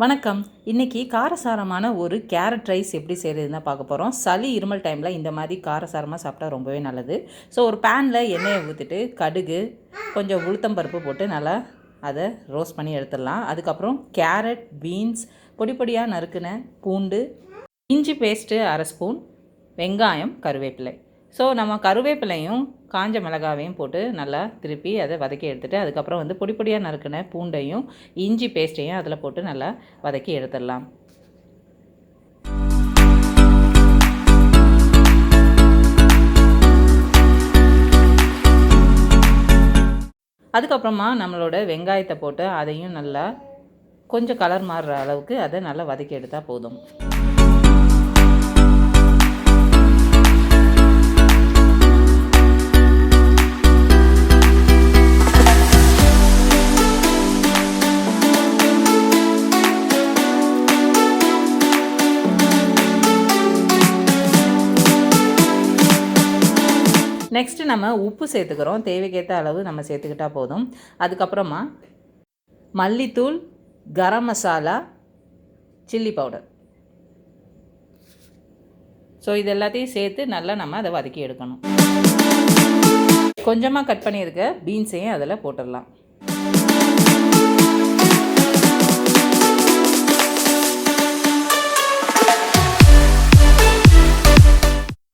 வணக்கம். இன்றைக்கி காரசாரமான ஒரு கேரட் ரைஸ் எப்படி செய்கிறதுன்னு தான் பார்க்க போகிறோம். சளி இருமல் டைமில் இந்த மாதிரி காரசாரமாக சாப்பிட்டா ரொம்பவே நல்லது. ஸோ ஒரு பேனில் எண்ணெயை ஊற்றிட்டு கடுகு கொஞ்சம் உளுத்தம்பருப்பு போட்டு நல்லா அதை ரோஸ்ட் பண்ணி எடுத்துடலாம். அதுக்கப்புறம் கேரட், பீன்ஸ், பொடி பொடியாக நறுக்குன பூண்டு, இஞ்சி பேஸ்ட்டு 1/2 ஸ்பூன், வெங்காயம், கருவேப்பிலை. ஸோ நம்ம கருவேப்பிலையும் காஞ்ச மிளகாவையும் போட்டு நல்லா திருப்பி அதை வதக்கி எடுத்துகிட்டு அதுக்கப்புறம் பொடி பொடியாக நறுக்கின பூண்டையும் இஞ்சி பேஸ்ட்டையும் அதில் போட்டு நல்லா வதக்கி எடுத்துடலாம். அதுக்கப்புறமா நம்மளோட வெங்காயத்தை போட்டு அதையும் நல்லா கொஞ்சம் கலர் மாறுற அளவுக்கு அதை நல்லா வதக்கி எடுத்தால் போதும். நெக்ஸ்ட்டு நம்ம உப்பு சேர்த்துக்கிறோம். தேவைக்கேற்ற அளவு நம்ம சேர்த்துக்கிட்டால் போதும். அதுக்கப்புறமா மல்லித்தூள், garam masala, chilli powder. So இது எல்லாத்தையும் சேர்த்து நல்லா நம்ம அதை வதக்கி எடுக்கணும். கொஞ்சமாக கட் பண்ணியிருக்க பீன்ஸையும் அதில் போட்டுடலாம்.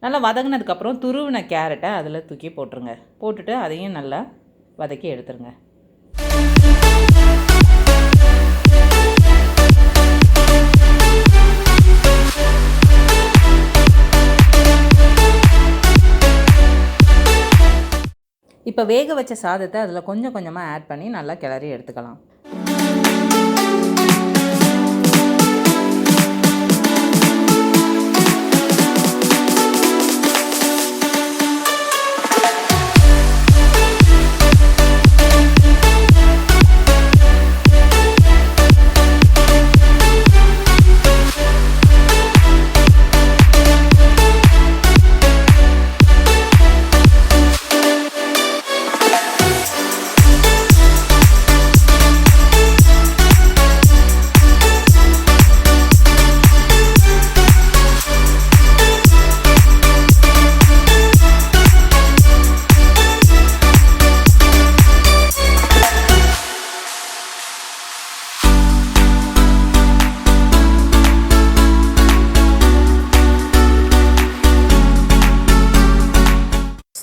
நல்லா வதங்கினதுக்கப்புறம் துருவின கேரட்டை அதில் தூக்கி போட்டுருங்க. போட்டுட்டு அதையும் நல்லா வதக்கி எடுத்துருங்க. இப்போ வேக வச்ச சாதத்தை அதில் கொஞ்சம் கொஞ்சமாக ஆட் பண்ணி நல்லா கிளறி எடுத்துக்கலாம்.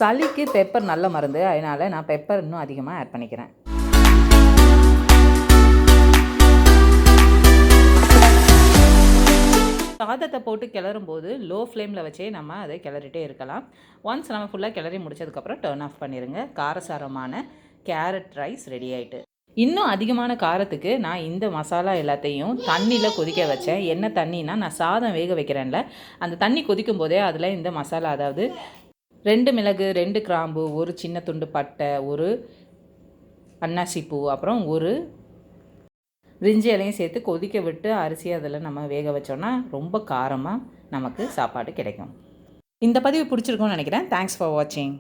சளிக்கு பெப்பர் நல்ல மருந்து, அதனால் நான் பெப்பர் இன்னும் அதிகமாக ஆட் பண்ணிக்கிறேன். சாதத்தை போட்டு கிளறும் போது லோ ஃப்ளேமில் வச்சே நம்ம அதை கிளறிட்டே இருக்கலாம். ஒன்ஸ் நம்ம ஃபுல்லாக கிளறி முடிச்சதுக்கப்புறம் டர்ன் ஆஃப் பண்ணிடுங்க. காரசாரமான கேரட் ரைஸ் ரெடி ஆகிட்டு. இன்னும் அதிகமான காரத்துக்கு நான் இந்த மசாலா எல்லாத்தையும் தண்ணியில் கொதிக்க வச்சேன். என்ன தண்ணினா, நான் சாதம் வேக வைக்கிறேன்ல, அந்த தண்ணி கொதிக்கும் போதே அதில் இந்த மசாலா, அதாவது 2 மிளகு, 2 கிராம்பு, 1 சின்ன துண்டு பட்டை, 1 அன்னாசிப்பூ, அப்புறம் 1 பிரிஞ்சி இலையும் சேர்த்து கொதிக்க விட்டு அரிசி அதில் நம்ம வேக வச்சோன்னா ரொம்ப காரமாக நமக்கு சாப்பாடு கிடைக்கும். இந்த பதிவு பிடிச்சிருக்கும்னு நினைக்கிறேன். தேங்க்ஸ் ஃபார் வாட்சிங்.